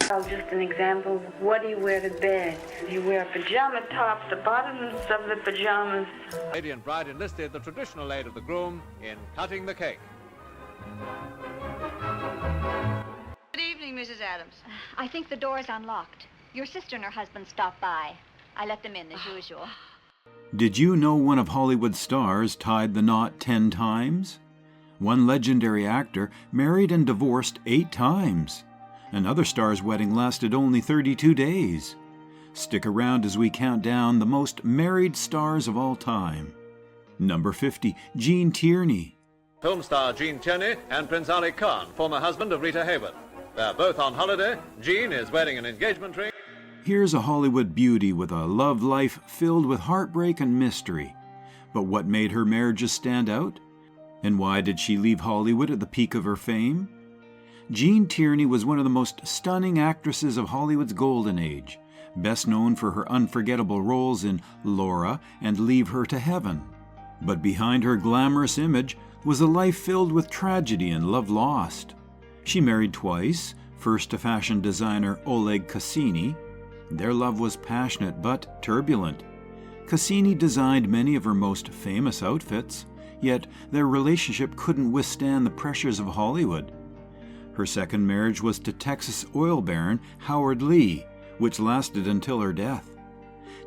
Oh, just an example. What do you wear to bed? You wear a pajama top, the bottoms of the pajamas. Lady and bride enlisted the traditional aid of the groom in cutting the cake. Good evening, Mrs. Adams. I think the door's unlocked. Your sister and her husband stopped by. I let them in as usual. Did you know one of Hollywood's stars tied the knot 10 times? One legendary actor married and divorced 8 times. Another star's wedding lasted only 32 days. Stick around as we count down the most married stars of all time. Number 50, Gene Tierney. Film star Gene Tierney and Prince Ali Khan, former husband of Rita Hayworth. They're both on holiday. Gene is wearing an engagement ring. Here's a Hollywood beauty with a love life filled with heartbreak and mystery. But what made her marriages stand out? And why did she leave Hollywood at the peak of her fame? Gene Tierney was one of the most stunning actresses of Hollywood's golden age, best known for her unforgettable roles in Laura and Leave Her to Heaven. But behind her glamorous image was a life filled with tragedy and love lost. She married twice, first to fashion designer Oleg Cassini. Their love was passionate but turbulent. Cassini designed many of her most famous outfits, yet their relationship couldn't withstand the pressures of Hollywood. Her second marriage was to Texas oil baron Howard Lee, which lasted until her death.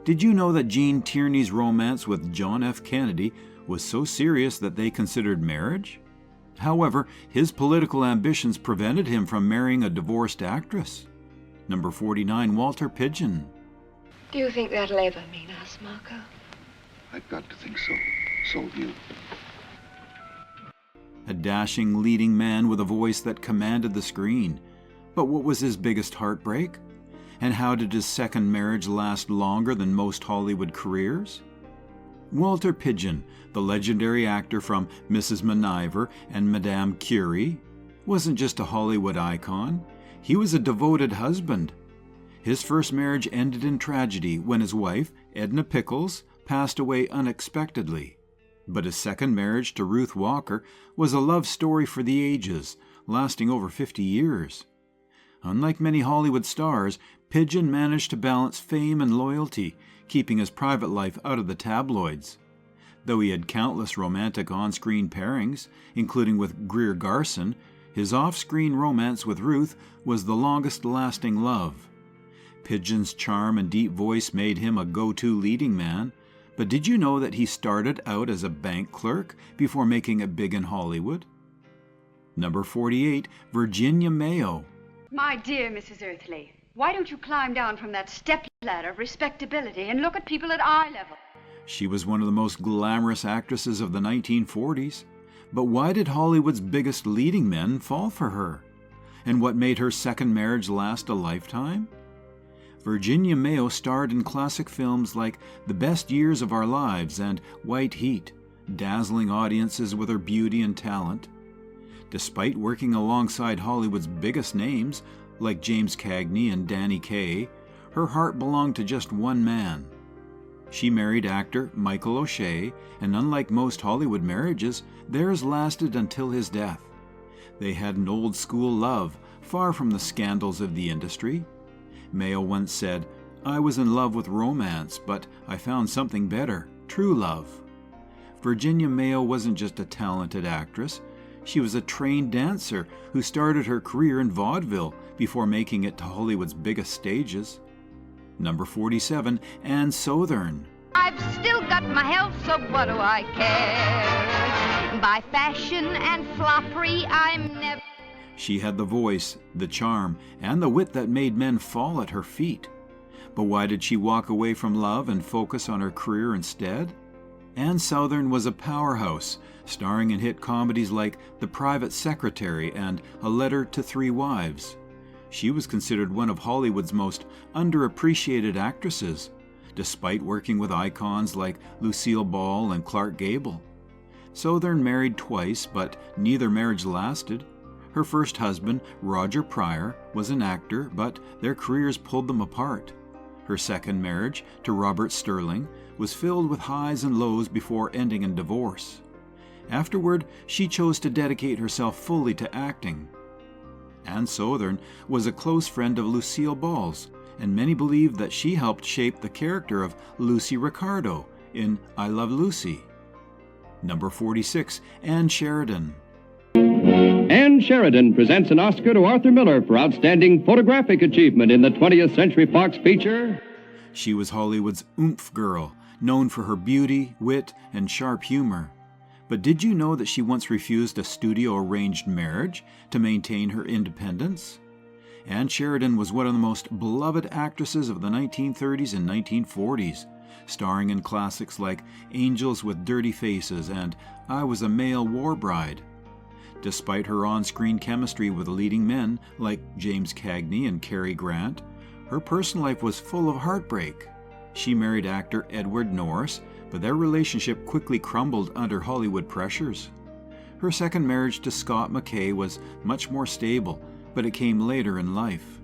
Did you know that Gene Tierney's romance with John F. Kennedy was so serious that they considered marriage? However, his political ambitions prevented him from marrying a divorced actress. Number 49, Walter Pigeon. Do you think that'll ever mean us, Marco? I've got to think so. So have you. A dashing leading man with a voice that commanded the screen. But what was his biggest heartbreak? And how did his second marriage last longer than most Hollywood careers? Walter Pigeon, the legendary actor from Mrs. Miniver and Madame Curie, wasn't just a Hollywood icon. He was a devoted husband. His first marriage ended in tragedy when his wife, Edna Pickles, passed away unexpectedly. But his second marriage to Ruth Walker was a love story for the ages, lasting over 50 years. Unlike many Hollywood stars, Pigeon managed to balance fame and loyalty, keeping his private life out of the tabloids. Though he had countless romantic on-screen pairings, including with Greer Garson, his off-screen romance with Ruth was the longest-lasting love. Pigeon's charm and deep voice made him a go-to leading man, but did you know that he started out as a bank clerk before making it big in Hollywood? Number 48, Virginia Mayo. My dear Mrs. Earthley, why don't you climb down from that stepladder of respectability and look at people at eye level? She was one of the most glamorous actresses of the 1940s. But why did Hollywood's biggest leading men fall for her? And what made her second marriage last a lifetime? Virginia Mayo starred in classic films like The Best Years of Our Lives and White Heat, dazzling audiences with her beauty and talent. Despite working alongside Hollywood's biggest names, like James Cagney and Danny Kaye, her heart belonged to just one man. She married actor Michael O'Shea, and unlike most Hollywood marriages, theirs lasted until his death. They had an old-school love, far from the scandals of the industry. Mayo once said, "I was in love with romance, but I found something better, true love." Virginia Mayo wasn't just a talented actress. She was a trained dancer who started her career in vaudeville before making it to Hollywood's biggest stages. Number 47, Ann Sothern. I've still got my health, so what do I care? By fashion and foppery, I'm never... She had the voice, the charm, and the wit that made men fall at her feet. But why did she walk away from love and focus on her career instead? Ann Sothern was a powerhouse, starring in hit comedies like The Private Secretary and A Letter to Three Wives. She was considered one of Hollywood's most underappreciated actresses, despite working with icons like Lucille Ball and Clark Gable. Sothern married twice, but neither marriage lasted. Her first husband, Roger Pryor, was an actor, but their careers pulled them apart. Her second marriage, to Robert Sterling, was filled with highs and lows before ending in divorce. Afterward, she chose to dedicate herself fully to acting. Anne Sothern was a close friend of Lucille Ball's, and many believe that she helped shape the character of Lucy Ricardo in I Love Lucy. Number 46, Anne Sheridan. Anne Sheridan presents an Oscar to Arthur Miller for outstanding photographic achievement in the 20th Century Fox feature. She was Hollywood's oomph girl, known for her beauty, wit, and sharp humor. But did you know that she once refused a studio-arranged marriage to maintain her independence? Anne Sheridan was one of the most beloved actresses of the 1930s and 1940s, starring in classics like Angels with Dirty Faces and I Was a Male War Bride. Despite her on-screen chemistry with leading men like James Cagney and Cary Grant, her personal life was full of heartbreak. She married actor Edward Norris, but their relationship quickly crumbled under Hollywood pressures. Her second marriage to Scott McKay was much more stable, but it came later in life.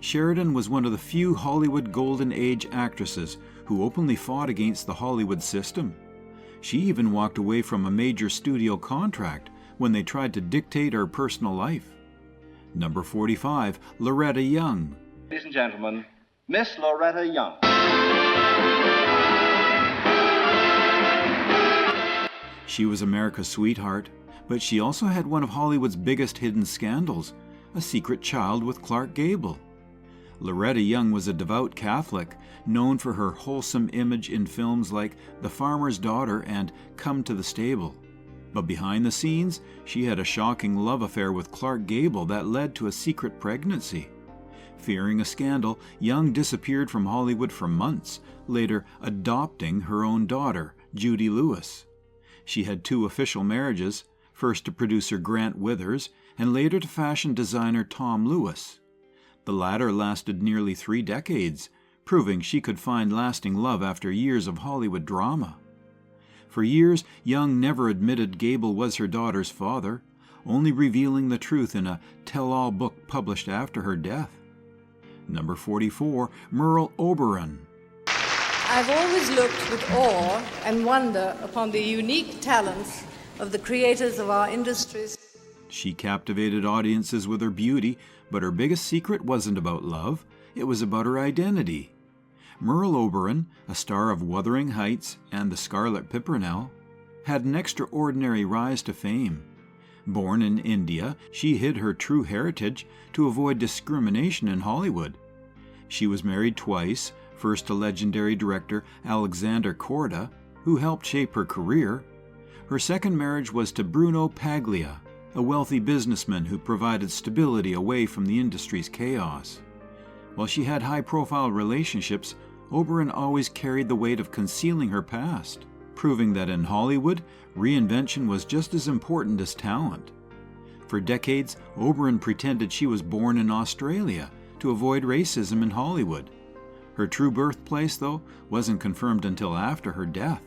Sheridan was one of the few Hollywood Golden Age actresses who openly fought against the Hollywood system. She even walked away from a major studio contract when they tried to dictate her personal life. Number 45, Loretta Young. Ladies and gentlemen, Miss Loretta Young. She was America's sweetheart, but she also had one of Hollywood's biggest hidden scandals, a secret child with Clark Gable. Loretta Young was a devout Catholic, known for her wholesome image in films like The Farmer's Daughter and Come to the Stable. But behind the scenes, she had a shocking love affair with Clark Gable that led to a secret pregnancy. Fearing a scandal, Young disappeared from Hollywood for months, later adopting her own daughter, Judy Lewis. She had 2 official marriages, first to producer Grant Withers and later to fashion designer Tom Lewis. The latter lasted nearly 3 decades, proving she could find lasting love after years of Hollywood drama. For years, Young never admitted Gable was her daughter's father, only revealing the truth in a tell-all book published after her death. Number 44, Merle Oberon. I've always looked with awe and wonder upon the unique talents of the creators of our industries. She captivated audiences with her beauty, but her biggest secret wasn't about love, it was about her identity. Merle Oberon, a star of Wuthering Heights and The Scarlet Pimpernel, had an extraordinary rise to fame. Born in India, she hid her true heritage to avoid discrimination in Hollywood. She was married twice, first to legendary director Alexander Korda, who helped shape her career. Her second marriage was to Bruno Paglia, a wealthy businessman who provided stability away from the industry's chaos. While she had high-profile relationships, Oberon always carried the weight of concealing her past, proving that in Hollywood, reinvention was just as important as talent. For decades, Oberon pretended she was born in Australia to avoid racism in Hollywood. Her true birthplace, though, wasn't confirmed until after her death.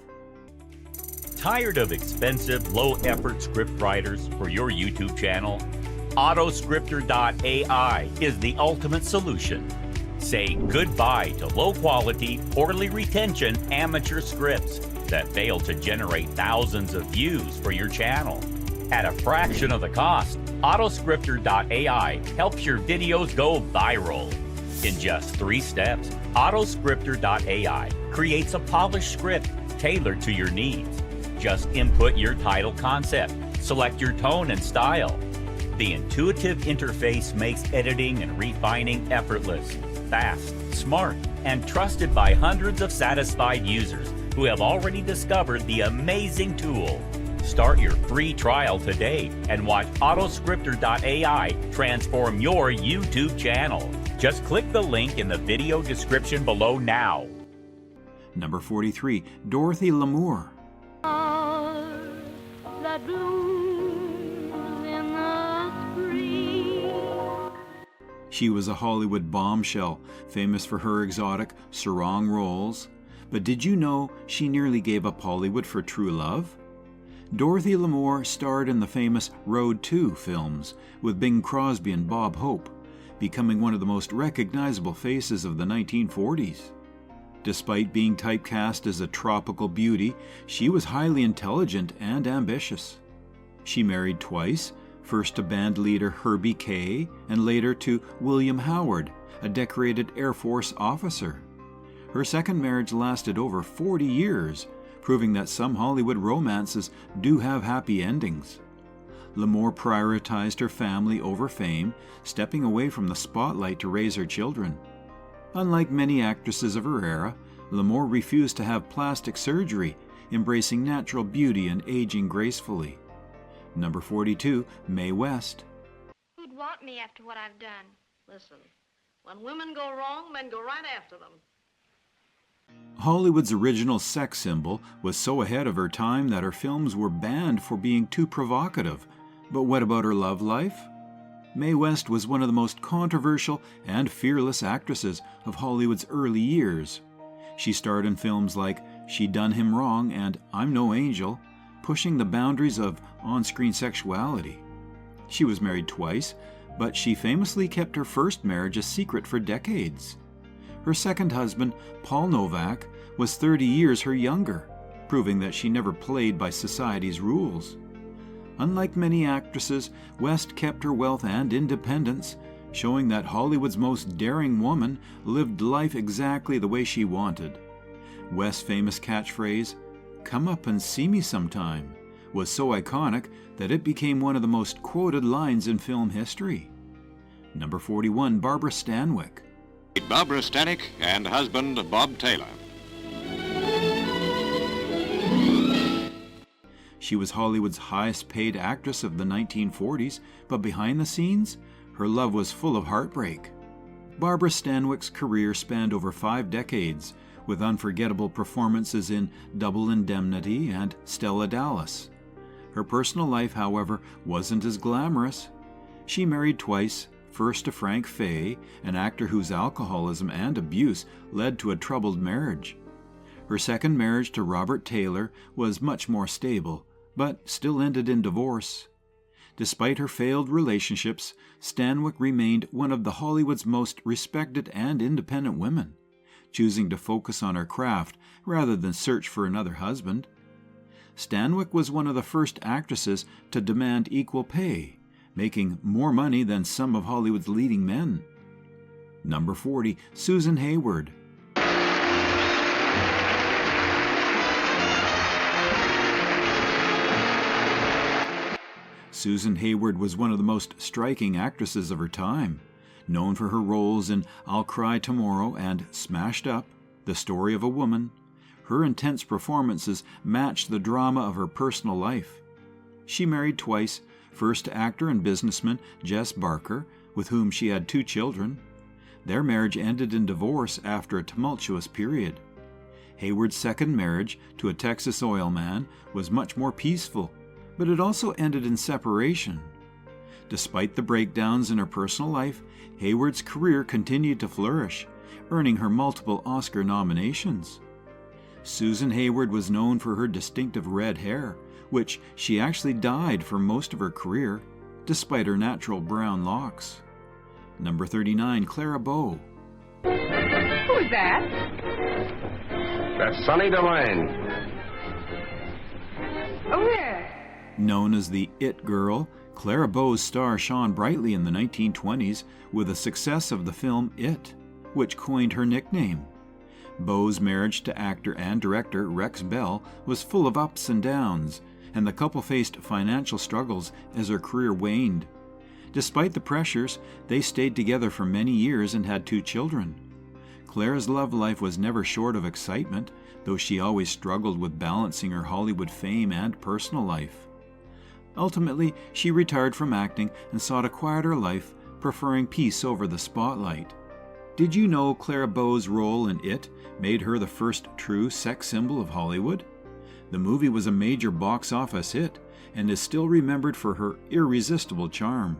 Tired of expensive, low-effort script writers for your YouTube channel? Autoscripter.ai is the ultimate solution. Say goodbye to low-quality, poorly retention amateur scripts that fail to generate thousands of views for your channel. At a fraction of the cost, Autoscripter.ai helps your videos go viral. In just 3 steps, Autoscripter.ai creates a polished script tailored to your needs. Just input your title concept, select your tone and style. The intuitive interface makes editing and refining effortless, fast, smart, and trusted by hundreds of satisfied users who have already discovered the amazing tool. Start your free trial today and watch Autoscripter.ai transform your YouTube channel. Just click the link in the video description below now. Number 43, Dorothy Lamour. That blooms in the spring. She was a Hollywood bombshell, famous for her exotic sarong roles. But did you know she nearly gave up Hollywood for true love? Dorothy Lamour starred in the famous Road 2 films with Bing Crosby and Bob Hope, becoming one of the most recognizable faces of the 1940s. Despite being typecast as a tropical beauty, she was highly intelligent and ambitious. She married twice, first to band leader Herbie Kay and later to William Howard, a decorated Air Force officer. Her second marriage lasted over 40 years, proving that some Hollywood romances do have happy endings. Lamour prioritized her family over fame, stepping away from the spotlight to raise her children. Unlike many actresses of her era, Lamour refused to have plastic surgery, embracing natural beauty and aging gracefully. Number 42, Mae West. Who'd want me after what I've done? Listen, when women go wrong, men go right after them. Hollywood's original sex symbol was so ahead of her time that her films were banned for being too provocative. But what about her love life? Mae West was one of the most controversial and fearless actresses of Hollywood's early years. She starred in films like She Done Him Wrong and I'm No Angel, pushing the boundaries of on-screen sexuality. She was married twice, but she famously kept her first marriage a secret for decades. Her second husband, Paul Novak, was 30 years her younger, proving that she never played by society's rules. Unlike many actresses, West kept her wealth and independence, showing that Hollywood's most daring woman lived life exactly the way she wanted. West's famous catchphrase, "Come up and see me sometime," was so iconic that it became one of the most quoted lines in film history. Number 41, Barbara Stanwyck. Barbara Stanwyck and husband Bob Taylor. She was Hollywood's highest-paid actress of the 1940s, but behind the scenes, her love was full of heartbreak. Barbara Stanwyck's career spanned over 5 decades, with unforgettable performances in Double Indemnity and Stella Dallas. Her personal life, however, wasn't as glamorous. She married twice, first to Frank Fay, an actor whose alcoholism and abuse led to a troubled marriage. Her second marriage to Robert Taylor was much more stable, but still ended in divorce. Despite her failed relationships, Stanwyck remained one of the Hollywood's most respected and independent women, choosing to focus on her craft rather than search for another husband. Stanwyck was one of the first actresses to demand equal pay, making more money than some of Hollywood's leading men. Number 40, Susan Hayward. Susan Hayward was one of the most striking actresses of her time, known for her roles in I'll Cry Tomorrow and Smashed Up, The Story of a Woman. Her intense performances matched the drama of her personal life. She married twice, first to actor and businessman Jess Barker, with whom she had 2 children. Their marriage ended in divorce after a tumultuous period. Hayward's second marriage to a Texas oil man was much more peaceful, but it also ended in separation. Despite the breakdowns in her personal life, Hayward's career continued to flourish, earning her multiple Oscar nominations. Susan Hayward was known for her distinctive red hair, which she actually dyed for most of her career, despite her natural brown locks. Number 39, Clara Bow. Who's that? That's Sonny Delane. Oh, yeah. Known as the It Girl, Clara Bow's star shone brightly in the 1920s with the success of the film It, which coined her nickname. Bow's marriage to actor and director Rex Bell was full of ups and downs, and the couple faced financial struggles as her career waned. Despite the pressures, they stayed together for many years and had 2 children. Clara's love life was never short of excitement, though she always struggled with balancing her Hollywood fame and personal life. Ultimately, she retired from acting and sought a quieter life, preferring peace over the spotlight. Did you know Clara Bow's role in It made her the first true sex symbol of Hollywood? The movie was a major box office hit and is still remembered for her irresistible charm.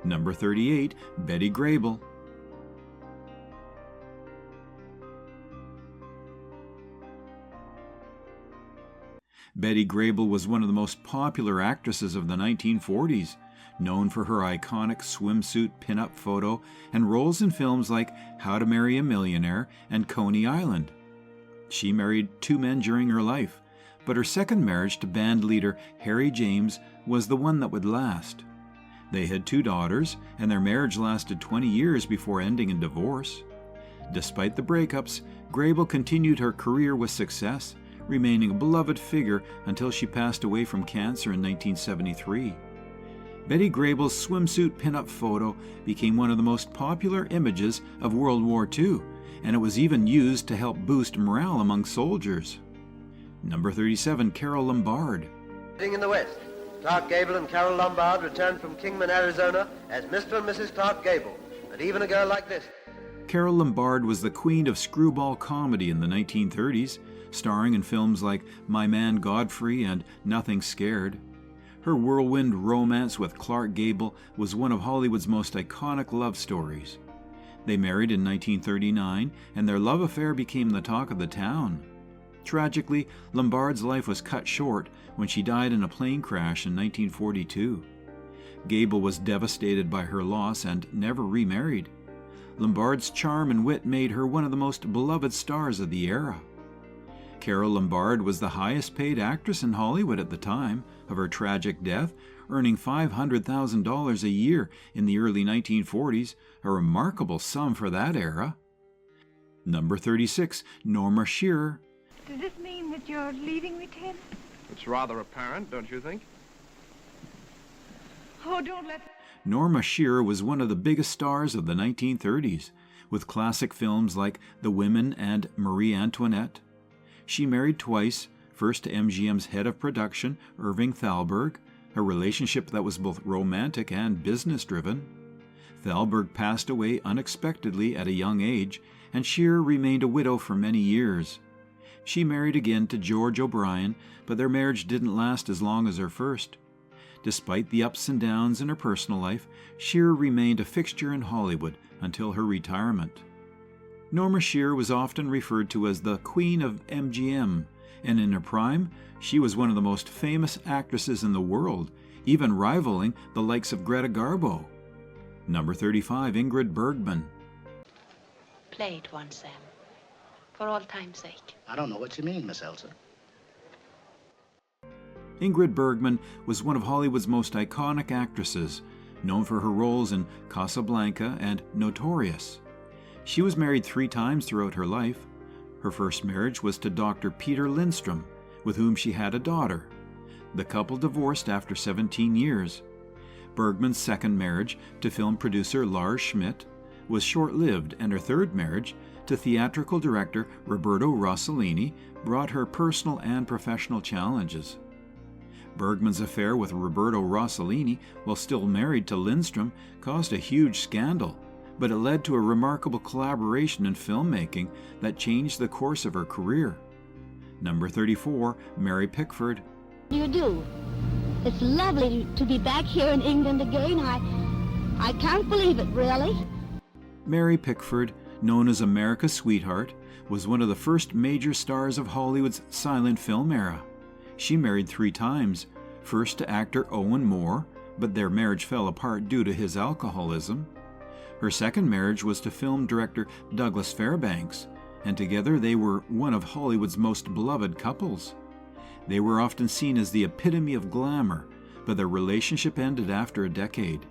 Number 38, Betty Grable. Betty Grable was one of the most popular actresses of the 1940s, known for her iconic swimsuit pin-up photo and roles in films like How to Marry a Millionaire and Coney Island. She married 2 men during her life, but her second marriage to band leader Harry James was the one that would last. They had 2 daughters, and their marriage lasted 20 years before ending in divorce. Despite the breakups, Grable continued her career with success, remaining a beloved figure until she passed away from cancer in 1973. Betty Grable's swimsuit pinup photo became one of the most popular images of World War II, and it was even used to help boost morale among soldiers. Number 37, Carole Lombard. In the West, Clark Gable and Carole Lombard returned from Kingman, Arizona as Mr. and Mrs. Clark Gable, and even a girl like this. Carole Lombard was the queen of screwball comedy in the 1930s, starring in films like My Man Godfrey and Nothing Scared. Her whirlwind romance with Clark Gable was one of Hollywood's most iconic love stories. They married in 1939, and their love affair became the talk of the town. Tragically, Lombard's life was cut short when she died in a plane crash in 1942. Gable was devastated by her loss and never remarried. Lombard's charm and wit made her one of the most beloved stars of the era. Carole Lombard was the highest-paid actress in Hollywood at the time of her tragic death, earning $500,000 a year in the early 1940s, a remarkable sum for that era. Number 36, Norma Shearer. Does this mean that you're leaving me, Ted? It's rather apparent, don't you think? Oh, don't let... Norma Shearer was one of the biggest stars of the 1930s, with classic films like The Women and Marie Antoinette. She married twice, first to MGM's head of production, Irving Thalberg, a relationship that was both romantic and business-driven. Thalberg passed away unexpectedly at a young age, and Shearer remained a widow for many years. She married again to George O'Brien, but their marriage didn't last as long as her first. Despite the ups and downs in her personal life, Shearer remained a fixture in Hollywood until her retirement. Norma Shearer was often referred to as the Queen of MGM, and in her prime, she was one of the most famous actresses in the world, even rivaling the likes of Greta Garbo. Number 35, Ingrid Bergman. Play it once, Sam. For all time's sake. I don't know what you mean, Miss Elsa. Ingrid Bergman was one of Hollywood's most iconic actresses, known for her roles in Casablanca and Notorious. She was married 3 times throughout her life. Her first marriage was to Dr. Peter Lindstrom, with whom she had a daughter. The couple divorced after 17 years. Bergman's second marriage, to film producer Lars Schmidt, was short-lived, and her third marriage, to theatrical director Roberto Rossellini, brought her personal and professional challenges. Bergman's affair with Roberto Rossellini, while still married to Lindstrom, caused a huge scandal, but it led to a remarkable collaboration in filmmaking that changed the course of her career. Number 34, Mary Pickford. You do. It's lovely to be back here in England again. I can't believe it, really. Mary Pickford, known as America's Sweetheart, was one of the first major stars of Hollywood's silent film era. She married 3 times, first to actor Owen Moore, but their marriage fell apart due to his alcoholism. Her second marriage was to film director Douglas Fairbanks, and together they were one of Hollywood's most beloved couples. They were often seen as the epitome of glamour, but their relationship ended after a decade.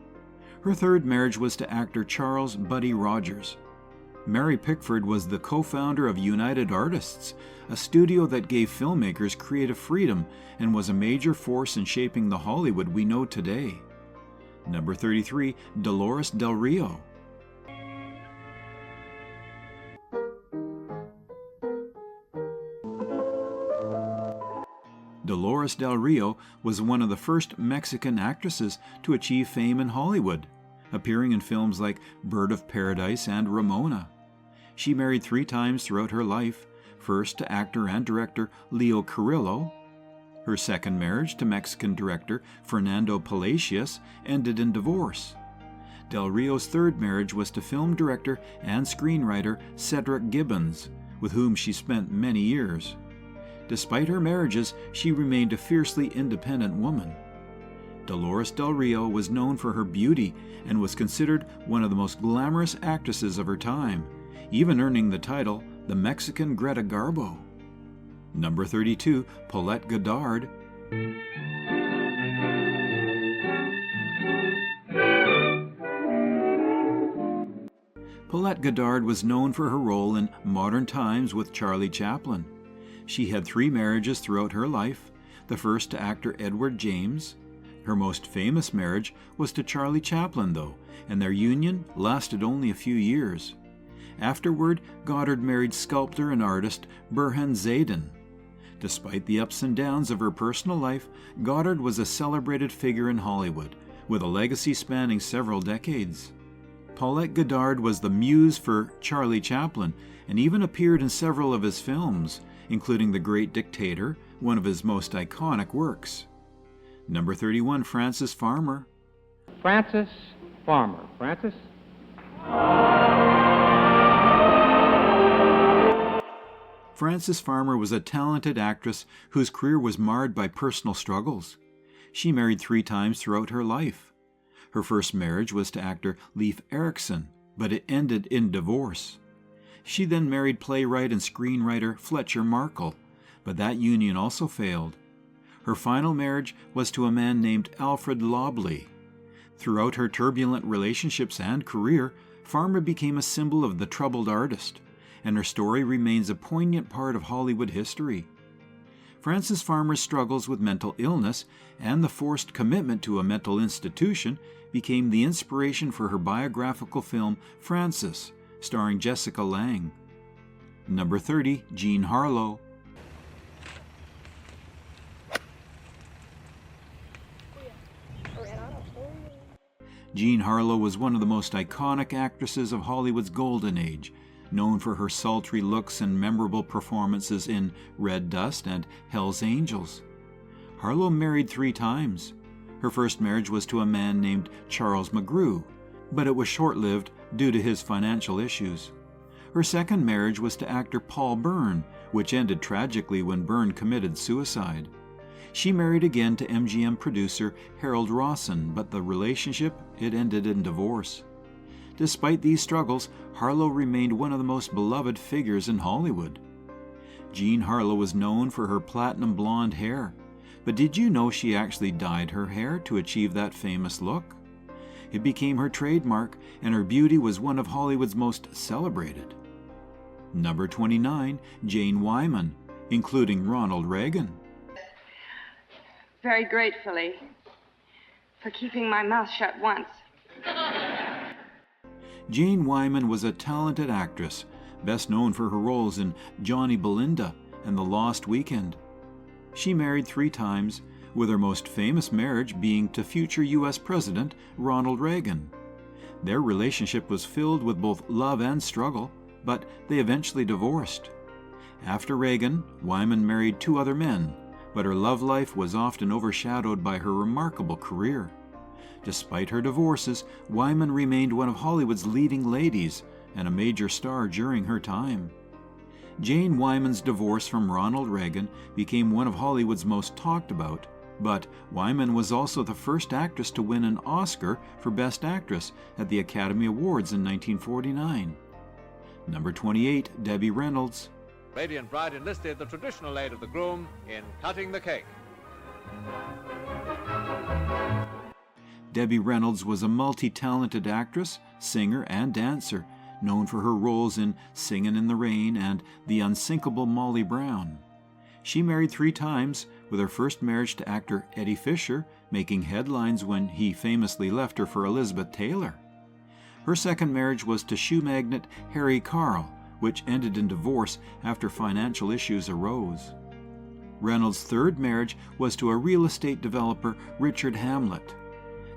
Her third marriage was to actor Charles Buddy Rogers. Mary Pickford was the co-founder of United Artists, a studio that gave filmmakers creative freedom and was a major force in shaping the Hollywood we know today. Number 33, Dolores Del Rio. Dolores Del Rio was one of the first Mexican actresses to achieve fame in Hollywood, appearing in films like Bird of Paradise and Ramona. She married 3 times throughout her life, first to actor and director Leo Carrillo. Her second marriage to Mexican director Fernando Palacios ended in divorce. Del Rio's third marriage was to film director and screenwriter Cedric Gibbons, with whom she spent many years. Despite her marriages, she remained a fiercely independent woman. Dolores Del Rio was known for her beauty and was considered one of the most glamorous actresses of her time, even earning the title the Mexican Greta Garbo. Number 32, Paulette Goddard. Paulette Goddard was known for her role in Modern Times with Charlie Chaplin. She had 3 marriages throughout her life, the first to actor Edward James. Her most famous marriage was to Charlie Chaplin, though, and their union lasted only a few years. Afterward, Goddard married sculptor and artist Burhan Zayden. Despite the ups and downs of her personal life, Goddard was a celebrated figure in Hollywood, with a legacy spanning several decades. Paulette Goddard was the muse for Charlie Chaplin and even appeared in several of his films, including The Great Dictator, one of his most iconic works. Number 31, Frances Farmer. Frances Farmer. Frances? Frances Farmer was a talented actress whose career was marred by personal struggles. She married 3 times throughout her life. Her first marriage was to actor Leif Erikson, but it ended in divorce. She then married playwright and screenwriter Fletcher Markle, but that union also failed. Her final marriage was to a man named Alfred Lobley. Throughout her turbulent relationships and career, Farmer became a symbol of the troubled artist, and her story remains a poignant part of Hollywood history. Frances Farmer's struggles with mental illness and the forced commitment to a mental institution became the inspiration for her biographical film Frances, starring Jessica Lange. Number 30, Jean Harlow. Jean Harlow was one of the most iconic actresses of Hollywood's golden age, known for her sultry looks and memorable performances in Red Dust and Hell's Angels. Harlow married 3 times. Her first marriage was to a man named Charles McGrew, but it was short-lived due to his financial issues. Her second marriage was to actor Paul Byrne, which ended tragically when Byrne committed suicide. She married again to MGM producer Harold Rawson, but the relationship, it ended in divorce. Despite these struggles, Harlow remained one of the most beloved figures in Hollywood. Jean Harlow was known for her platinum blonde hair, but did you know she actually dyed her hair to achieve that famous look? It became her trademark, and her beauty was one of Hollywood's most celebrated. Number 29, Jane Wyman, including Ronald Reagan. Very gratefully for keeping my mouth shut once. Jane Wyman was a talented actress, best known for her roles in Johnny Belinda and The Lost Weekend. She married 3 times, with her most famous marriage being to future U.S. President Ronald Reagan. Their relationship was filled with both love and struggle, but they eventually divorced. After Reagan, Wyman married 2 other men, but her love life was often overshadowed by her remarkable career. Despite her divorces, Wyman remained one of Hollywood's leading ladies and a major star during her time. Jane Wyman's divorce from Ronald Reagan became one of Hollywood's most talked about, but Wyman was also the first actress to win an Oscar for Best Actress at the Academy Awards in 1949. Number 28, Debbie Reynolds. Radiant Bride enlisted the traditional aid of the groom in cutting the cake. Debbie Reynolds was a multi-talented actress, singer, and dancer, known for her roles in Singin' in the Rain and The Unsinkable Molly Brown. She married 3 times, with her first marriage to actor Eddie Fisher making headlines when he famously left her for Elizabeth Taylor. Her second marriage was to shoe magnate Harry Carle, which ended in divorce after financial issues arose. Reynolds' third marriage was to a real estate developer, Richard Hamlet.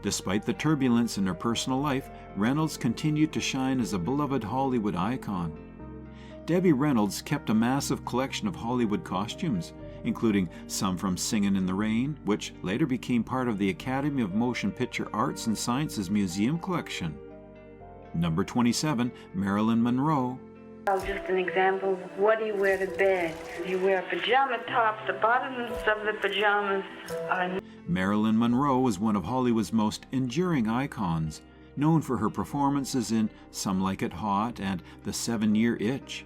Despite the turbulence in her personal life, Reynolds continued to shine as a beloved Hollywood icon. Debbie Reynolds kept a massive collection of Hollywood costumes, including some from Singin' in the Rain, which later became part of the Academy of Motion Picture Arts and Sciences Museum collection. Number 27, Marilyn Monroe. Just an example, what do you wear to bed? You wear a pajama top, the bottoms of the pajamas are... Marilyn Monroe was one of Hollywood's most enduring icons, known for her performances in Some Like It Hot and The 7-Year Itch.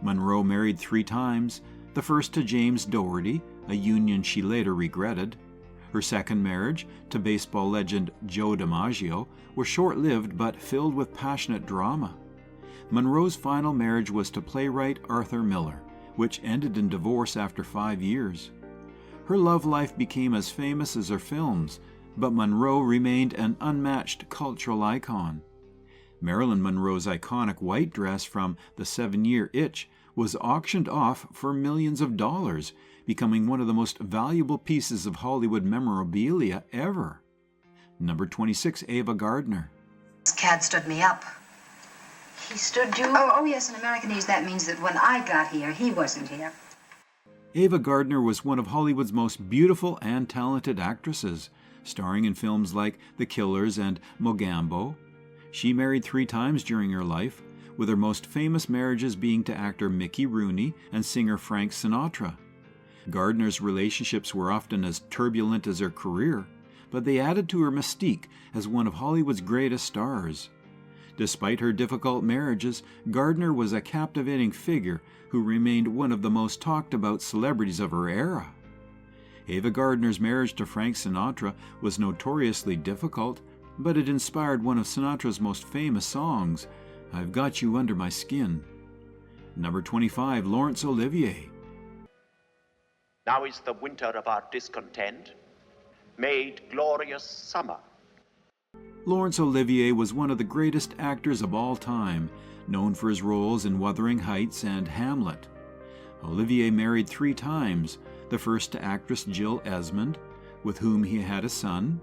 Monroe married 3 times, the first to James Dougherty, a union she later regretted. Her second marriage, to baseball legend Joe DiMaggio, was short-lived but filled with passionate drama. Monroe's final marriage was to playwright Arthur Miller, which ended in divorce after 5 years. Her love life became as famous as her films, but Monroe remained an unmatched cultural icon. Marilyn Monroe's iconic white dress from The 7-Year Itch was auctioned off for millions of dollars, becoming one of the most valuable pieces of Hollywood memorabilia ever. Number 26, Ava Gardner. This cad stood me up. He stood you? Oh, yes, in Americanese that means that when I got here, he wasn't here. Ava Gardner was one of Hollywood's most beautiful and talented actresses, starring in films like The Killers and Mogambo. She married 3 times during her life, with her most famous marriages being to actor Mickey Rooney and singer Frank Sinatra. Gardner's relationships were often as turbulent as her career, but they added to her mystique as one of Hollywood's greatest stars. Despite her difficult marriages, Gardner was a captivating figure who remained one of the most talked about celebrities of her era. Ava Gardner's marriage to Frank Sinatra was notoriously difficult, but it inspired one of Sinatra's most famous songs, I've Got You Under My Skin. Number 25, Laurence Olivier. Now is the winter of our discontent made glorious summer. Laurence Olivier was one of the greatest actors of all time, known for his roles in Wuthering Heights and Hamlet. Olivier married 3 times, the first to actress Jill Esmond, with whom he had a son.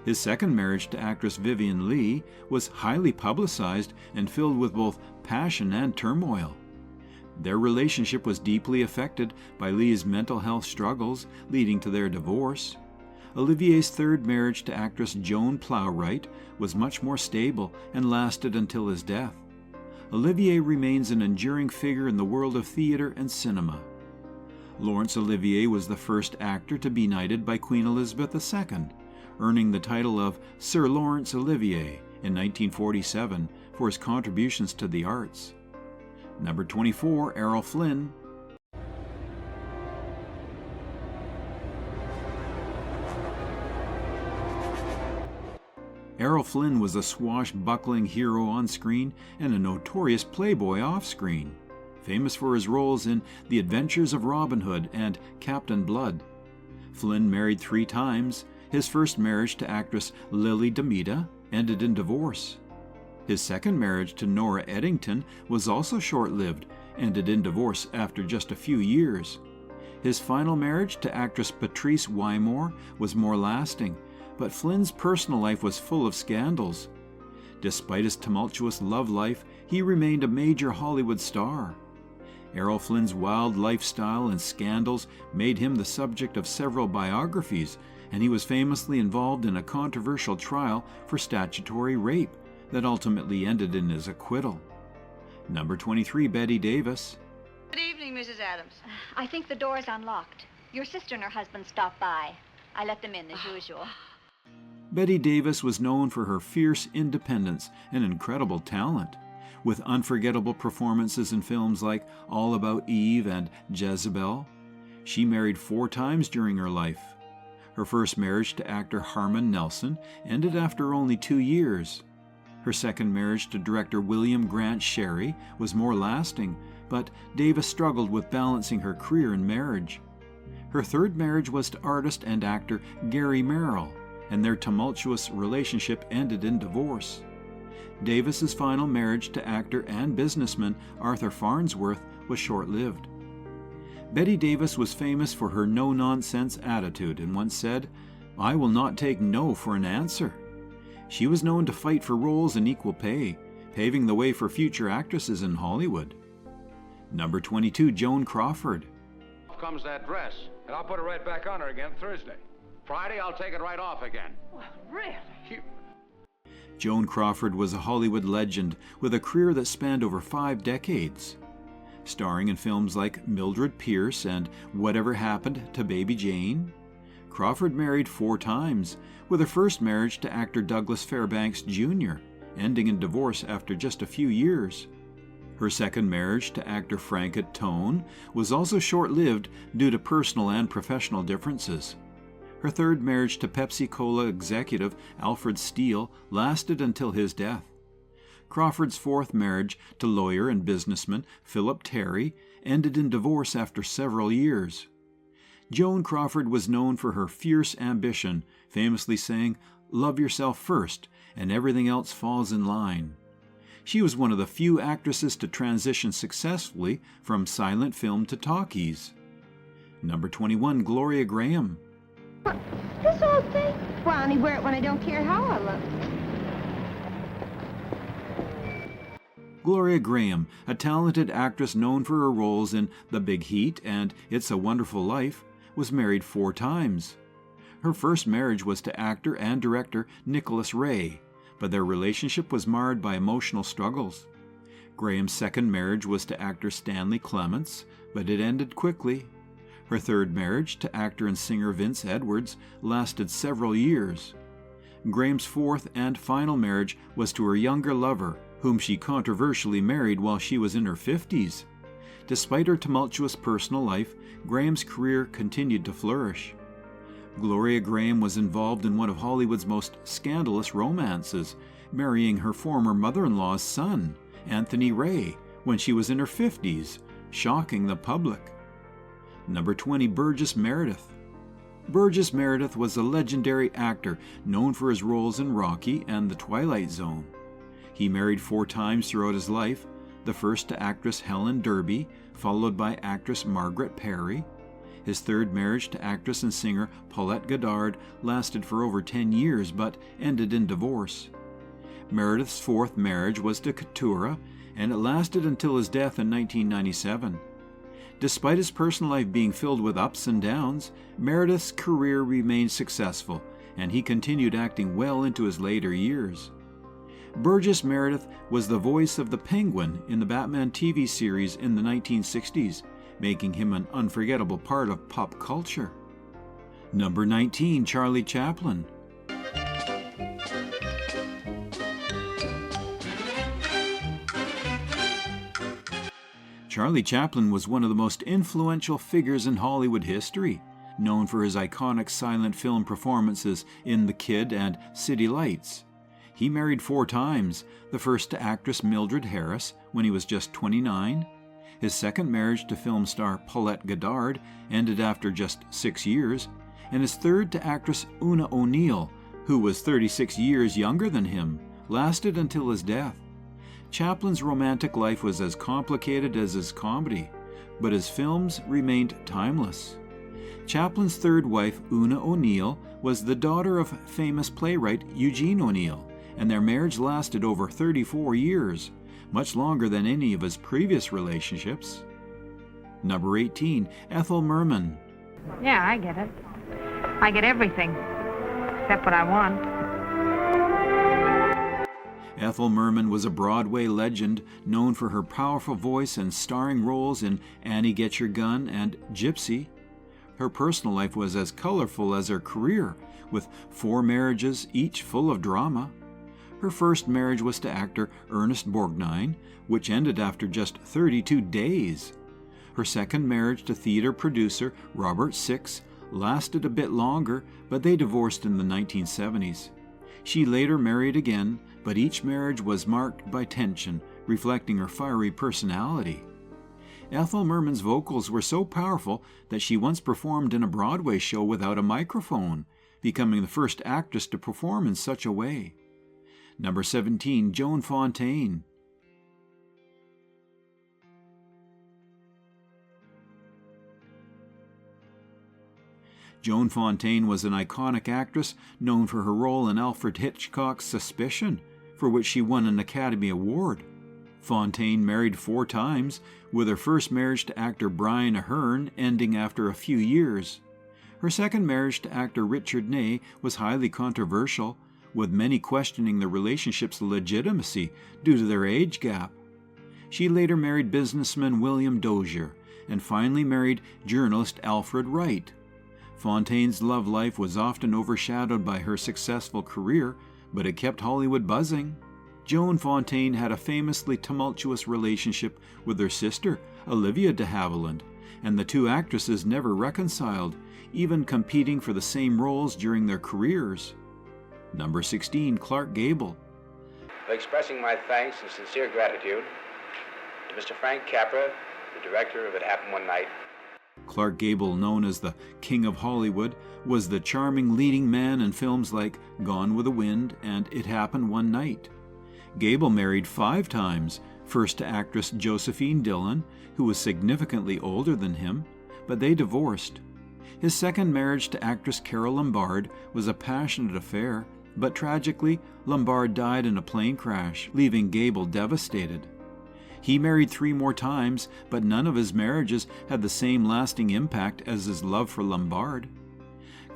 His second marriage to actress Vivien Leigh was highly publicized and filled with both passion and turmoil. Their relationship was deeply affected by Leigh's mental health struggles, leading to their divorce. Olivier's third marriage to actress Joan Plowright was much more stable and lasted until his death. Olivier remains an enduring figure in the world of theater and cinema. Laurence Olivier was the first actor to be knighted by Queen Elizabeth II, earning the title of Sir Laurence Olivier in 1947 for his contributions to the arts. Number 24, Errol Flynn. Errol Flynn was a swashbuckling hero on screen and a notorious playboy off screen, famous for his roles in The Adventures of Robin Hood and Captain Blood. Flynn married 3 times. His first marriage to actress Lily Demita ended in divorce. His second marriage to Nora Eddington was also short-lived, ended in divorce after just a few years. His final marriage to actress Patrice Wymore was more lasting, but Flynn's personal life was full of scandals. Despite his tumultuous love life, he remained a major Hollywood star. Errol Flynn's wild lifestyle and scandals made him the subject of several biographies, and he was famously involved in a controversial trial for statutory rape that ultimately ended in his acquittal. Number 23, Bette Davis. Good evening, Mrs. Adams. I think the door's unlocked. Your sister and her husband stopped by. I let them in as usual. Bette Davis was known for her fierce independence and incredible talent, with unforgettable performances in films like All About Eve and Jezebel. She married 4 times during her life. Her first marriage to actor Harmon Nelson ended after only 2 years. Her second marriage to director William Grant Sherry was more lasting, but Davis struggled with balancing her career and marriage. Her third marriage was to artist and actor Gary Merrill, and their tumultuous relationship ended in divorce. Davis's final marriage to actor and businessman Arthur Farnsworth was short-lived. Bette Davis was famous for her no-nonsense attitude and once said, "I will not take no for an answer." She was known to fight for roles and equal pay, paving the way for future actresses in Hollywood. Number 22, Joan Crawford. Off comes that dress, and I'll put it right back on her again Thursday. Friday, I'll take it right off again. Well, really? Joan Crawford was a Hollywood legend with a career that spanned over 5 decades. Starring in films like Mildred Pierce and Whatever Happened to Baby Jane, Crawford married 4 times, with her first marriage to actor Douglas Fairbanks Jr., ending in divorce after just a few years. Her second marriage to actor Franket Tone was also short-lived due to personal and professional differences. Her third marriage to Pepsi Cola executive Alfred Steele lasted until his death. Crawford's fourth marriage to lawyer and businessman Philip Terry ended in divorce after several years. Joan Crawford was known for her fierce ambition, famously saying, "Love yourself first, and everything else falls in line." She was one of the few actresses to transition successfully from silent film to talkies. Number 21, Gloria Grahame. This old thing? Well, I only wear it when I don't care how I look. Gloria Grahame, a talented actress known for her roles in The Big Heat and It's a Wonderful Life, was married 4 times. Her first marriage was to actor and director Nicholas Ray, but their relationship was marred by emotional struggles. Graham's second marriage was to actor Stanley Clements, but it ended quickly. Her third marriage, to actor and singer Vince Edwards, lasted several years. Graham's fourth and final marriage was to her younger lover, whom she controversially married while she was in her 50s. Despite her tumultuous personal life, Graham's career continued to flourish. Gloria Grahame was involved in one of Hollywood's most scandalous romances, marrying her former mother-in-law's son, Anthony Ray, when she was in her 50s, shocking the public. Number 20, Burgess Meredith. Burgess Meredith was a legendary actor known for his roles in Rocky and The Twilight Zone. He married 4 times throughout his life, the first to actress Helen Derby, followed by actress Margaret Perry. His third marriage to actress and singer Paulette Goddard lasted for over 10 years but ended in divorce. Meredith's fourth marriage was to Keturah, and it lasted until his death in 1997. Despite his personal life being filled with ups and downs, Meredith's career remained successful, and he continued acting well into his later years. Burgess Meredith was the voice of the Penguin in the Batman TV series in the 1960s, making him an unforgettable part of pop culture. Number 19, Charlie Chaplin. Charlie Chaplin was one of the most influential figures in Hollywood history, known for his iconic silent film performances in The Kid and City Lights. He married 4 times, the first to actress Mildred Harris when he was just 29. His second marriage to film star Paulette Goddard ended after just 6 years, and his third to actress Una O'Neill, who was 36 years younger than him, lasted until his death. Chaplin's romantic life was as complicated as his comedy, but his films remained timeless. Chaplin's third wife, Una O'Neill, was the daughter of famous playwright Eugene O'Neill, and their marriage lasted over 34 years, much longer than any of his previous relationships. Number 18, Ethel Merman. Yeah, I get it. I get everything, except what I want. Ethel Merman was a Broadway legend known for her powerful voice and starring roles in Annie Get Your Gun and Gypsy. Her personal life was as colorful as her career, with 4 marriages, each full of drama. Her first marriage was to actor Ernest Borgnine, which ended after just 32 days. Her second marriage to theater producer Robert Six lasted a bit longer, but they divorced in the 1970s. She later married again, but each marriage was marked by tension, reflecting her fiery personality. Ethel Merman's vocals were so powerful that she once performed in a Broadway show without a microphone, becoming the first actress to perform in such a way. Number 17, Joan Fontaine. Joan Fontaine was an iconic actress known for her role in Alfred Hitchcock's Suspicion, for which she won an Academy Award. Fontaine married 4 times, with her first marriage to actor Brian Aherne ending after a few years. Her second marriage to actor Richard Ney was highly controversial, with many questioning the relationship's legitimacy due to their age gap. She later married businessman William Dozier, and finally married journalist Alfred Wright. Fontaine's love life was often overshadowed by her successful career, but it kept Hollywood buzzing. Joan Fontaine had a famously tumultuous relationship with her sister, Olivia de Havilland, and the 2 actresses never reconciled, even competing for the same roles during their careers. Number 16, Clark Gable. of expressing my thanks and sincere gratitude to Mr. Frank Capra, the director of It Happened One Night. Clark Gable, known as the King of Hollywood, was the charming leading man in films like Gone with the Wind and It Happened One Night. Gable married 5 times, first to actress Josephine Dillon, who was significantly older than him, but they divorced. His second marriage to actress Carole Lombard was a passionate affair, but tragically, Lombard died in a plane crash, leaving Gable devastated. He married 3 more times, but none of his marriages had the same lasting impact as his love for Lombard.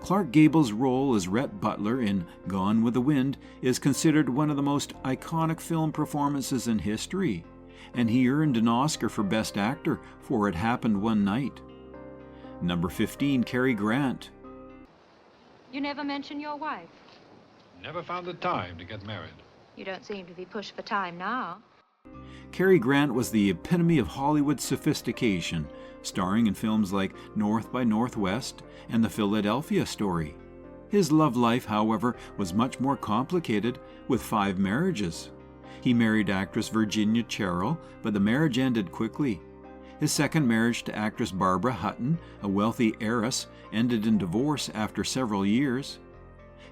Clark Gable's role as Rhett Butler in Gone with the Wind is considered one of the most iconic film performances in history, and he earned an Oscar for Best Actor for It Happened One Night. Number 15, Cary Grant. You never mention your wife. Never found the time to get married. You don't seem to be pushed for time now. Cary Grant was the epitome of Hollywood sophistication, starring in films like North by Northwest and The Philadelphia Story. His love life, however, was much more complicated, with 5 marriages. He married actress Virginia Cherrill, but the marriage ended quickly. His second marriage to actress Barbara Hutton, a wealthy heiress, ended in divorce after several years.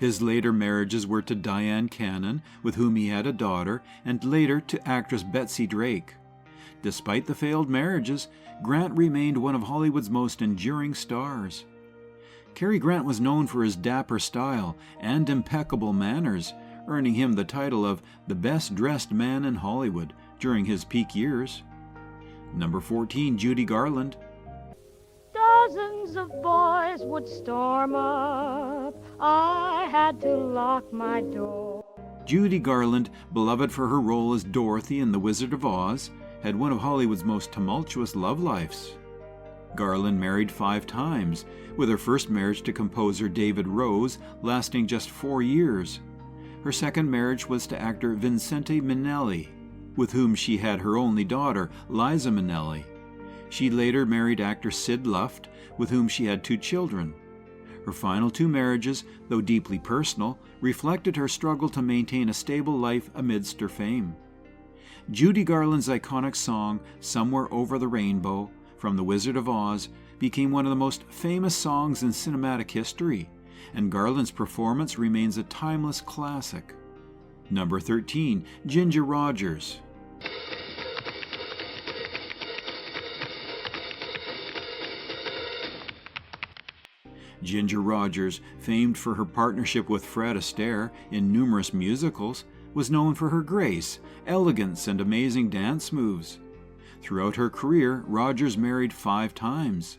His later marriages were to Diane Cannon, with whom he had a daughter, and later to actress Betsy Drake. Despite the failed marriages, Grant remained one of Hollywood's most enduring stars. Cary Grant was known for his dapper style and impeccable manners, earning him the title of the best-dressed man in Hollywood during his peak years. Number 14, Judy Garland. Dozens of boys would storm up. I had to lock my door. Judy Garland, beloved for her role as Dorothy in The Wizard of Oz, had one of Hollywood's most tumultuous love lives. Garland married 5 times, with her first marriage to composer David Rose lasting just 4 years. Her second marriage was to actor Vincente Minnelli, with whom she had her only daughter, Liza Minnelli. She later married actor Sid Luft, with whom she had 2 children. Her final 2 marriages, though deeply personal, reflected her struggle to maintain a stable life amidst her fame. Judy Garland's iconic song, Somewhere Over the Rainbow, from The Wizard of Oz, became one of the most famous songs in cinematic history, and Garland's performance remains a timeless classic. Number 13, Ginger Rogers. Ginger Rogers, famed for her partnership with Fred Astaire in numerous musicals, was known for her grace, elegance, and amazing dance moves. Throughout her career, Rogers married 5 times.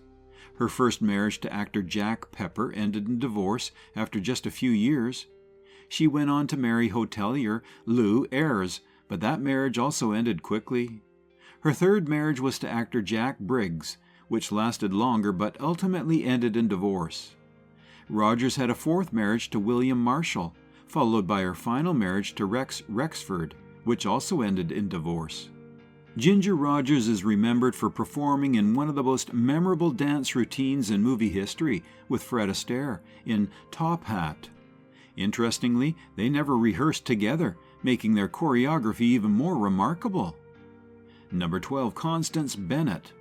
Her first marriage to actor Jack Pepper ended in divorce after just a few years. She went on to marry hotelier Lou Ayres, but that marriage also ended quickly. Her third marriage was to actor Jack Briggs, which lasted longer but ultimately ended in divorce. Rogers had a 4th marriage to William Marshall, followed by her final marriage to Rex Rexford, which also ended in divorce. Ginger Rogers is remembered for performing in one of the most memorable dance routines in movie history with Fred Astaire in Top Hat. Interestingly, they never rehearsed together, making their choreography even more remarkable. Number 12, Constance Bennett.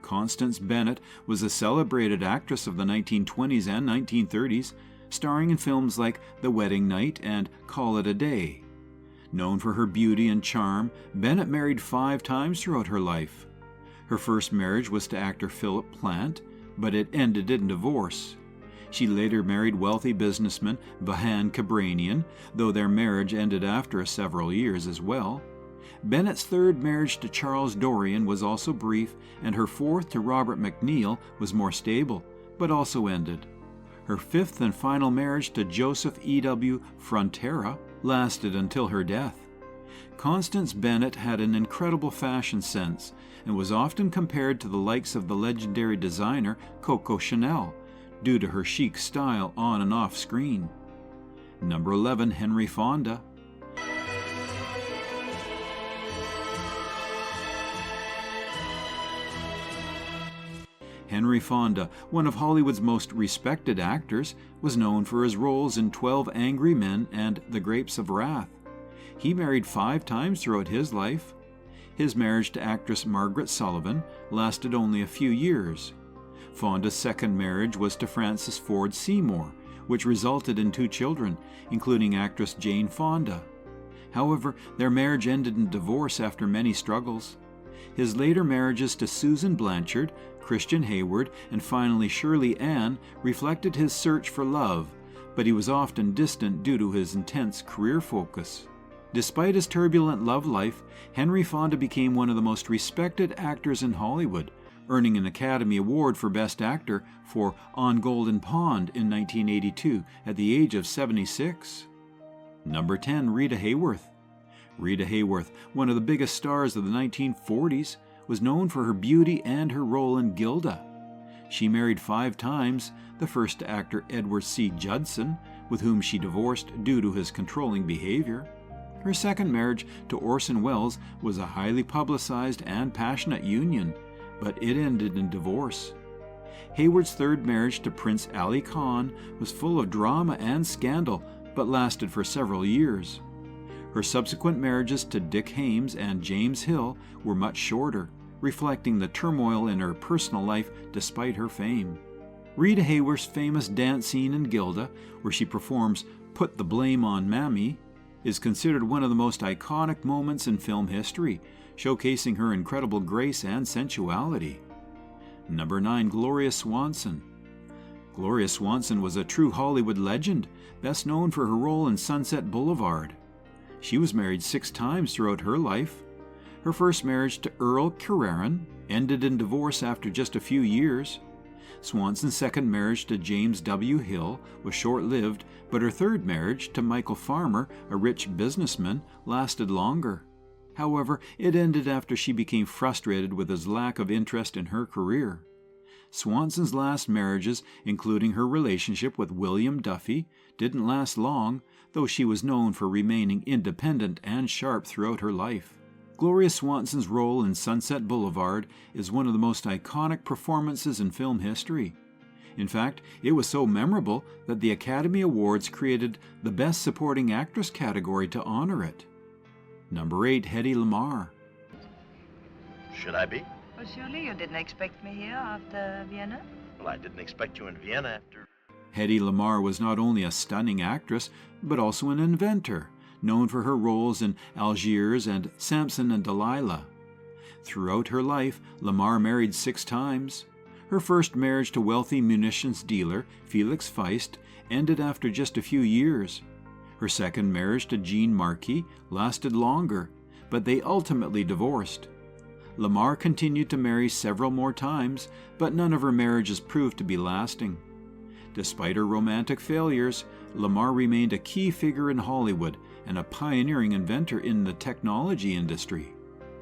Constance Bennett was a celebrated actress of the 1920s and 1930s, starring in films like The Wedding Night and Call It a Day. Known for her beauty and charm, Bennett married 5 times throughout her life. Her first marriage was to actor Philip Plant, but it ended in divorce. She later married wealthy businessman Vahan Kabranian, though their marriage ended after several years as well. Bennett's third marriage to Charles Dorian was also brief, and her fourth to Robert McNeil was more stable, but also ended. Her fifth and final marriage to Joseph E.W. Frontera lasted until her death. Constance Bennett had an incredible fashion sense and was often compared to the likes of the legendary designer Coco Chanel due to her chic style on and off screen. Number 11, Henry Fonda. Henry Fonda, one of Hollywood's most respected actors, was known for his roles in 12 Angry Men and The Grapes of Wrath. He married 5 times throughout his life. His marriage to actress Margaret Sullivan lasted only a few years. Fonda's second marriage was to Francis Ford Seymour, which resulted in 2 children, including actress Jane Fonda. However, their marriage ended in divorce after many struggles. His later marriages to Susan Blanchard, Christian Hayward, and finally Shirley Ann reflected his search for love, but he was often distant due to his intense career focus. Despite his turbulent love life, Henry Fonda became one of the most respected actors in Hollywood, earning an Academy Award for Best Actor for On Golden Pond in 1982 at the age of 76. Number 10, Rita Hayworth. Rita Hayworth, one of the biggest stars of the 1940s, was known for her beauty and her role in Gilda. She married 5 times, the first to actor Edward C. Judson, with whom she divorced due to his controlling behavior. Her second marriage to Orson Welles was a highly publicized and passionate union, but it ended in divorce. Hayward's third marriage to Prince Ali Khan was full of drama and scandal, but lasted for several years. Her subsequent marriages to Dick Haymes and James Hill were much shorter, reflecting the turmoil in her personal life despite her fame. Rita Hayworth's famous dance scene in Gilda, where she performs Put the Blame on Mammy, is considered one of the most iconic moments in film history, showcasing her incredible grace and sensuality. Number 9, Gloria Swanson. Gloria Swanson was a true Hollywood legend, best known for her role in Sunset Boulevard. She was married 6 times throughout her life. Her first marriage to Earl Carraran ended in divorce after just a few years. Swanson's second marriage to James W. Hill was short-lived, but her third marriage to Michael Farmer, a rich businessman, lasted longer. However, it ended after she became frustrated with his lack of interest in her career. Swanson's last marriages, including her relationship with William Duffy, didn't last long, though she was known for remaining independent and sharp throughout her life. Gloria Swanson's role in Sunset Boulevard is one of the most iconic performances in film history. In fact, it was so memorable that the Academy Awards created the Best Supporting Actress category to honor it. Number 8, Hedy Lamarr. Should I be? Well, surely you didn't expect me here after Vienna? Well, I didn't expect you in Vienna after... Hedy Lamarr was not only a stunning actress, but also an inventor, known for her roles in Algiers and Samson and Delilah. Throughout her life, Lamarr married 6 times. Her first marriage to wealthy munitions dealer Felix Feist ended after just a few years. Her second marriage to Jean Marquis lasted longer, but they ultimately divorced. Lamarr continued to marry several more times, but none of her marriages proved to be lasting. Despite her romantic failures, Lamarr remained a key figure in Hollywood and a pioneering inventor in the technology industry.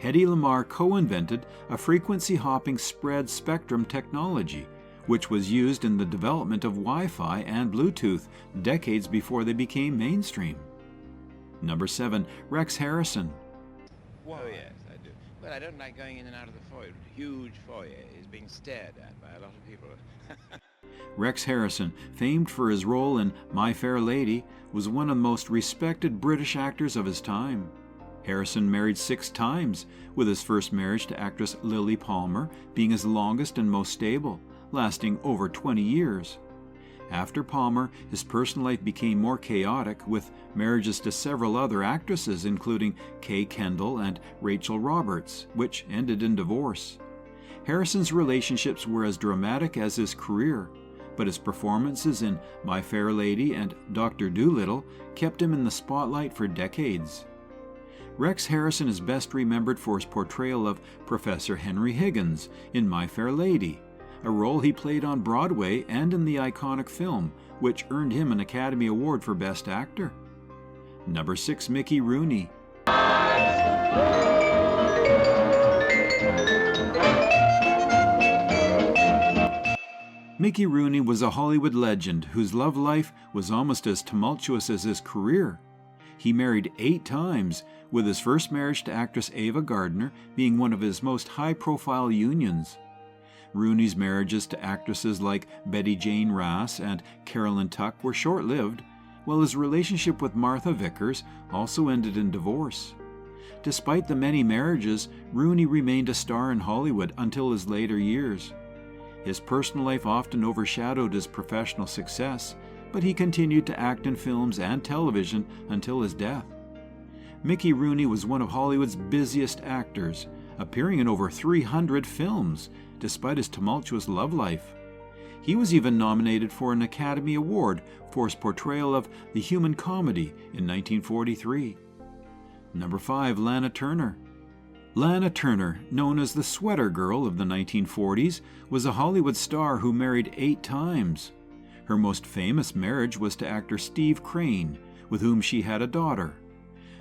Hedy Lamarr co-invented a frequency-hopping spread spectrum technology, which was used in the development of Wi-Fi and Bluetooth decades before they became mainstream. Number 7, Rex Harrison. Oh, yes, I do. But I don't like going in and out of the foyer. Huge foyer is being stared at by a lot of people. Rex Harrison, famed for his role in My Fair Lady, was one of the most respected British actors of his time. Harrison married 6 times, with his first marriage to actress Lily Palmer being his longest and most stable, lasting over 20 years. After Palmer, his personal life became more chaotic, with marriages to several other actresses, including Kay Kendall and Rachel Roberts, which ended in divorce. Harrison's relationships were as dramatic as his career, but his performances in My Fair Lady and Dr. Dolittle kept him in the spotlight for decades. Rex Harrison is best remembered for his portrayal of Professor Henry Higgins in My Fair Lady, a role he played on Broadway and in the iconic film, which earned him an Academy Award for Best Actor. Number 6, Mickey Rooney. Mickey Rooney was a Hollywood legend whose love life was almost as tumultuous as his career. He married 8 times, with his first marriage to actress Ava Gardner being one of his most high-profile unions. Rooney's marriages to actresses like Betty Jane Rass and Carolyn Tuck were short-lived, while his relationship with Martha Vickers also ended in divorce. Despite the many marriages, Rooney remained a star in Hollywood until his later years. His personal life often overshadowed his professional success, but he continued to act in films and television until his death. Mickey Rooney was one of Hollywood's busiest actors, appearing in over 300 films, despite his tumultuous love life. He was even nominated for an Academy Award for his portrayal of the human comedy in 1943. Number 5. Lana Turner. Lana Turner, known as the Sweater Girl of the 1940s, was a Hollywood star who married 8 times. Her most famous marriage was to actor Steve Crane, with whom she had a daughter.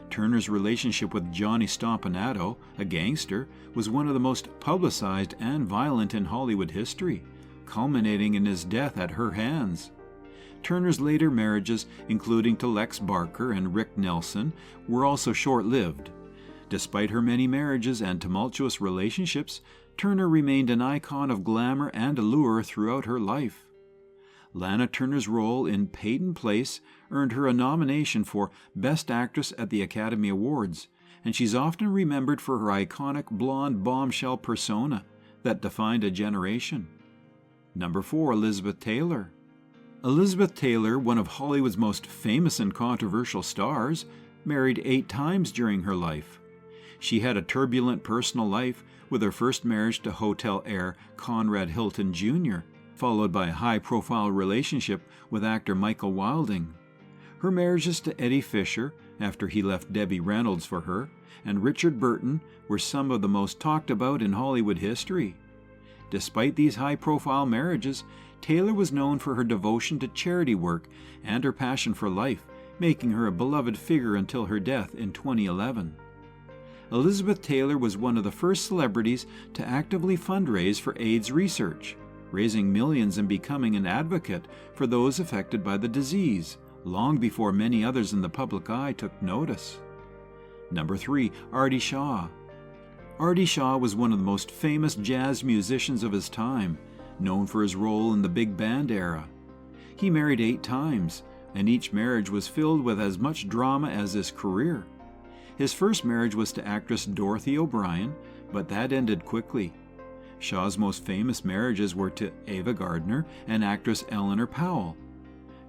Turner's relationship with Johnny Stompanato, a gangster, was one of the most publicized and violent in Hollywood history, culminating in his death at her hands. Turner's later marriages, including to Lex Barker and Rick Nelson, were also short-lived. Despite her many marriages and tumultuous relationships, Turner remained an icon of glamour and allure throughout her life. Lana Turner's role in Peyton Place earned her a nomination for Best Actress at the Academy Awards, and she's often remembered for her iconic blonde bombshell persona that defined a generation. Number 4. Elizabeth Taylor. Elizabeth Taylor, one of Hollywood's most famous and controversial stars, married 8 times during her life. She had a turbulent personal life, with her first marriage to hotel heir Conrad Hilton Jr., followed by a high-profile relationship with actor Michael Wilding. Her marriages to Eddie Fisher, after he left Debbie Reynolds for her, and Richard Burton were some of the most talked about in Hollywood history. Despite these high-profile marriages, Taylor was known for her devotion to charity work and her passion for life, making her a beloved figure until her death in 2011. Elizabeth Taylor was one of the first celebrities to actively fundraise for AIDS research, raising millions and becoming an advocate for those affected by the disease, long before many others in the public eye took notice. Number 3. Artie Shaw. Artie Shaw was one of the most famous jazz musicians of his time, known for his role in the big band era. He married 8 times, and each marriage was filled with as much drama as his career. His first marriage was to actress Dorothy O'Brien, but that ended quickly. Shaw's most famous marriages were to Ava Gardner and actress Eleanor Powell.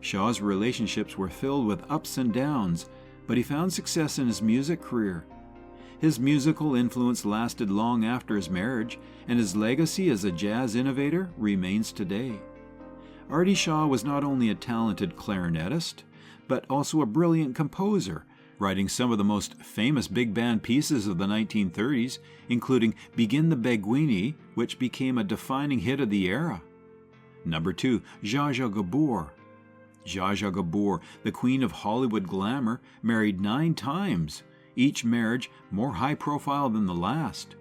Shaw's relationships were filled with ups and downs, but he found success in his music career. His musical influence lasted long after his marriage, and his legacy as a jazz innovator remains today. Artie Shaw was not only a talented clarinetist, but also a brilliant composer, writing some of the most famous big band pieces of the 1930s, including Begin the Beguine, which became a defining hit of the era. Number 2. Zsa Zsa Gabor. Zsa Zsa Gabor, the queen of Hollywood glamour, married 9 times, each marriage more high-profile than the last.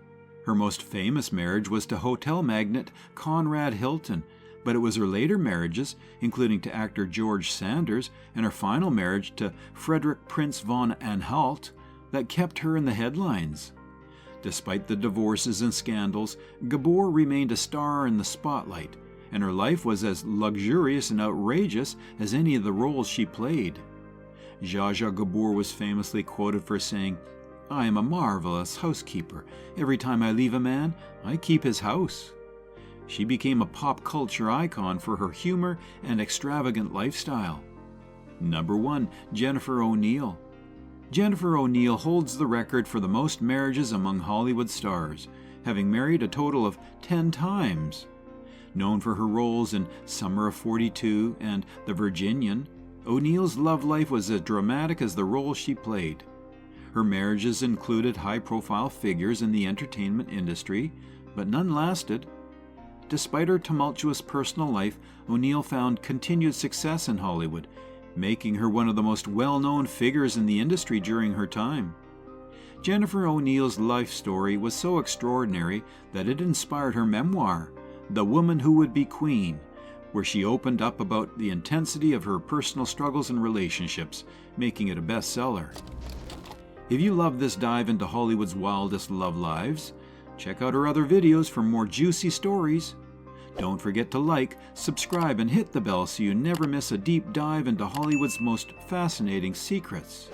Her most famous marriage was to hotel magnate Conrad Hilton, but it was her later marriages, including to actor George Sanders, and her final marriage to Frederick Prince von Anhalt, that kept her in the headlines. Despite the divorces and scandals, Gabor remained a star in the spotlight, and her life was as luxurious and outrageous as any of the roles she played. Zsa Zsa Gabor was famously quoted for saying, "I am a marvelous housekeeper. Every time I leave a man, I keep his house." She became a pop culture icon for her humor and extravagant lifestyle. Number 1. Jennifer O'Neill. Jennifer O'Neill holds the record for the most marriages among Hollywood stars, having married a total of 10 times. Known for her roles in Summer of 42 and The Virginian, O'Neill's love life was as dramatic as the role she played. Her marriages included high-profile figures in the entertainment industry, but none lasted. Despite her tumultuous personal life, O'Neill found continued success in Hollywood, making her one of the most well-known figures in the industry during her time. Jennifer O'Neill's life story was so extraordinary that it inspired her memoir, The Woman Who Would Be Queen, where she opened up about the intensity of her personal struggles and relationships, making it a bestseller. If you love this dive into Hollywood's wildest love lives, check out her other videos for more juicy stories. Don't forget to like, subscribe, and hit the bell so you never miss a deep dive into Hollywood's most fascinating secrets.